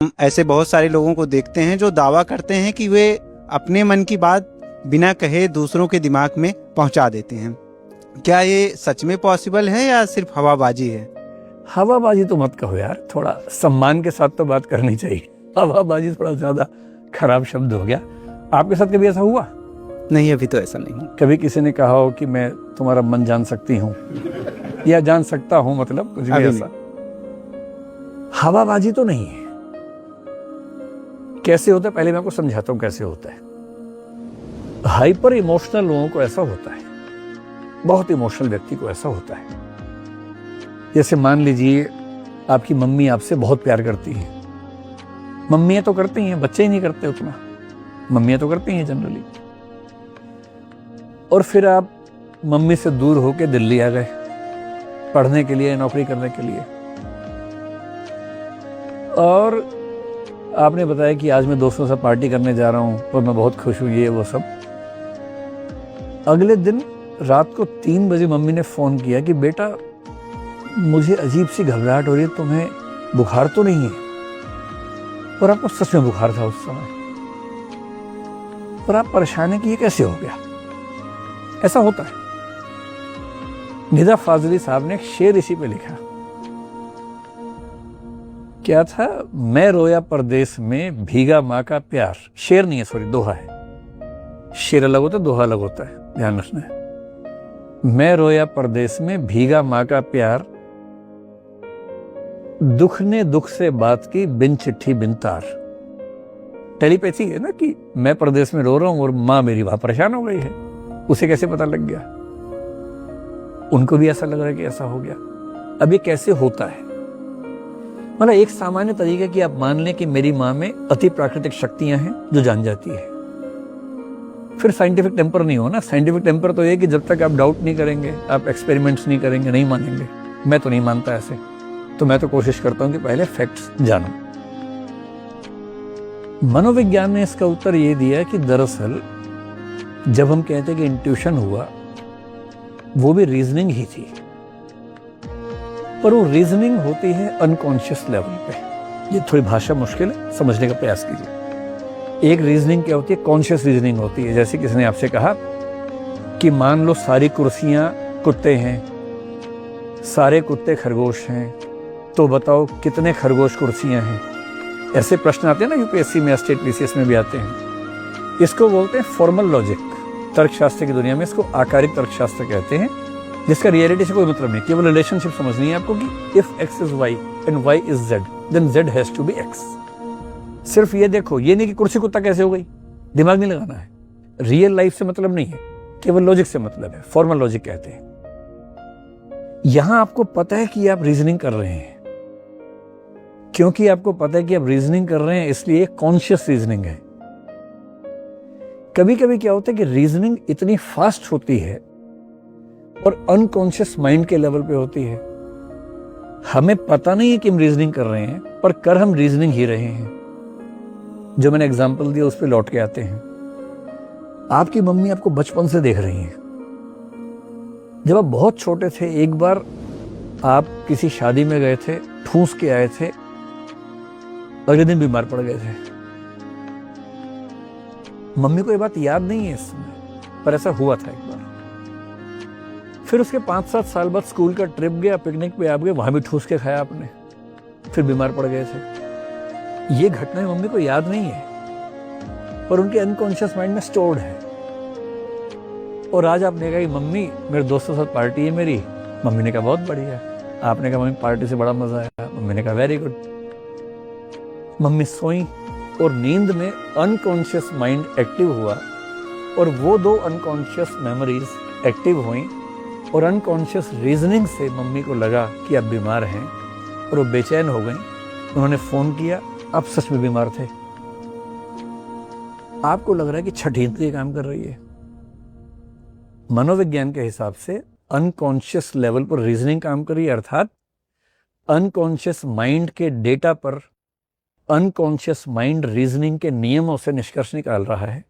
हम ऐसे बहुत सारे लोगों को देखते हैं जो दावा करते हैं कि वे अपने मन की बात बिना कहे दूसरों के दिमाग में पहुंचा देते हैं। क्या ये सच में पॉसिबल है या सिर्फ हवाबाजी है? हवाबाजी तो मत कहो यार, थोड़ा सम्मान के साथ तो बात करनी चाहिए। हवाबाजी थोड़ा ज्यादा खराब शब्द हो गया। आपके साथ कभी ऐसा हुआ? नहीं, अभी तो ऐसा नहीं। कभी किसी ने कहा हो कि मैं तुम्हारा मन जान सकती हूँ या जान सकता हूँ, मतलब कुछ भी ऐसा? हवाबाजी तो नहीं है। कैसे होता है पहले मैं आपको समझाता हूँ कैसे होता है। हाइपर इमोशनल लोगों को ऐसा होता है, बहुत इमोशनल व्यक्ति को ऐसा होता है। जैसे मान लीजिए आपकी मम्मी आपसे बहुत प्यार करती है। मम्मियां तो करती हैं, बच्चे ही नहीं करते उतना। मम्मियां तो करती हैं जनरली। और फिर आप मम्मी से दूर होकर दिल्ली आ गए पढ़ने के लिए, नौकरी करने के लिए, और आपने बताया कि आज मैं दोस्तों से पार्टी करने जा रहा हूं और मैं बहुत खुश हूं, ये वो सब। अगले दिन रात को 3 बजे मम्मी ने फोन किया कि बेटा मुझे अजीब सी घबराहट हो रही है, तुम्हें बुखार तो नहीं है? और आपको सच में बुखार था उस समय, और आप परेशान हैं कि ये कैसे हो गया। ऐसा होता है। निदा फाजली साहब ने एक शेर इसी पे लिखा। क्या था? मैं रोया परदेस में भीगा माँ का प्यार। शेर नहीं है, सॉरी, दोहा है। शेर अलग होता है, दोहा अलग होता है, ध्यान रखना है। मैं रोया परदेस में भीगा माँ का प्यार, दुख ने दुख से बात की बिन चिट्ठी बिन तार। टेलीपैथी है ना कि मैं परदेस में रो रहा हूं और माँ मेरी वहां परेशान हो गई है। उसे कैसे पता लग गया? उनको भी ऐसा लग रहा है कि ऐसा हो गया। अब ये कैसे होता है? मतलब एक सामान्य तरीका कि आप मान लें कि मेरी माँ में अति प्राकृतिक शक्तियां हैं जो जान जाती है। फिर साइंटिफिक टेम्पर नहीं हो ना। साइंटिफिक टेम्पर तो ये कि जब तक आप डाउट नहीं करेंगे, आप एक्सपेरिमेंट्स नहीं करेंगे, नहीं मानेंगे। मैं तो नहीं मानता ऐसे, तो मैं तो कोशिश करता हूं कि पहले फैक्ट्स जानूं। मनोविज्ञान ने इसका उत्तर ये दिया कि दरअसल जब हम कहते हैं कि इंट्यूशन हुआ, वो भी रीजनिंग ही थी, पर वो रीजनिंग होती है अनकॉन्शियस लेवल पे। ये थोड़ी भाषा मुश्किल है, समझने का प्रयास कीजिए। एक रीजनिंग क्या होती है? कॉन्शियस रीजनिंग होती है। जैसे किसी ने आपसे कहा कि मान लो सारी कुर्सियां कुत्ते हैं, सारे कुत्ते खरगोश हैं, तो बताओ कितने खरगोश कुर्सियां हैं? ऐसे प्रश्न आते हैं ना यूपीएससी में, स्टेट पीसीएस में भी आते हैं। इसको बोलते हैं फॉर्मल लॉजिक। तर्कशास्त्र की दुनिया में इसको आकारिक तर्कशास्त्र कहते हैं, जिसका रियलिटी से कोई मतलब नहीं। केवल रिलेशनशिप समझनी है आपको कि if x is y and y is z, then z has to be x। सिर्फ ये देखो, ये नहीं कि कुर्सी कुत्ता कैसे हो गई, दिमाग नहीं लगाना है। रियल लाइफ से मतलब नहीं है, केवल लॉजिक से मतलब है। फॉर्मल लॉजिक कहते हैं। यहां आपको पता है कि आप रीजनिंग कर रहे हैं। क्योंकि आपको पता है कि आप रीजनिंग कर रहे हैं, इसलिए कॉन्शियस रीजनिंग है। कभी कभी क्या होता है कि रीजनिंग इतनी फास्ट होती है और अनकॉन्शियस माइंड के लेवल पे होती है, हमें पता नहीं है कि हम रीजनिंग कर रहे हैं, पर कर हम रीजनिंग ही रहे हैं। जो मैंने एग्जांपल दिया उस पे लौट के आते हैं। आपकी मम्मी आपको बचपन से देख रही हैं। जब आप बहुत छोटे थे, एक बार आप किसी शादी में गए थे, ठूस के आए थे, अगले दिन बीमार पड़ गए थे। मम्मी को ये बात याद नहीं है इस समय, पर ऐसा हुआ था एक बार। फिर उसके 5-7 साल बाद स्कूल का ट्रिप गया, पिकनिक पे आप गए, वहां भी ठूस के खाया आपने, फिर बीमार पड़ गए थे। ये घटनाएं मम्मी को याद नहीं है, पर उनके अनकॉन्शियस माइंड में स्टोर्ड है। और आज आपने कहा कि मम्मी मेरे दोस्तों के साथ पार्टी है मेरी। मम्मी ने कहा बहुत बढ़िया। आपने कहा मम्मी पार्टी से बड़ा मजा आया। मम्मी ने कहा वेरी गुड। मम्मी सोई और नींद में अनकॉन्शियस माइंड एक्टिव हुआ, और वो 2 अनकॉन्शियस मेमोरीज एक्टिव हुई, और अनकॉन्शियस रीजनिंग से मम्मी को लगा कि आप बीमार हैं, और वो बेचैन हो गई। उन्होंने फोन किया, आप सच में बीमार थे। आपको लग रहा है कि छठी इंद्रिय काम कर रही है। मनोविज्ञान के हिसाब से अनकॉन्शियस लेवल पर रीजनिंग काम कर रही है, अर्थात अनकॉन्शियस माइंड के डेटा पर अनकॉन्शियस माइंड रीजनिंग के नियमों से निष्कर्ष निकाल रहा है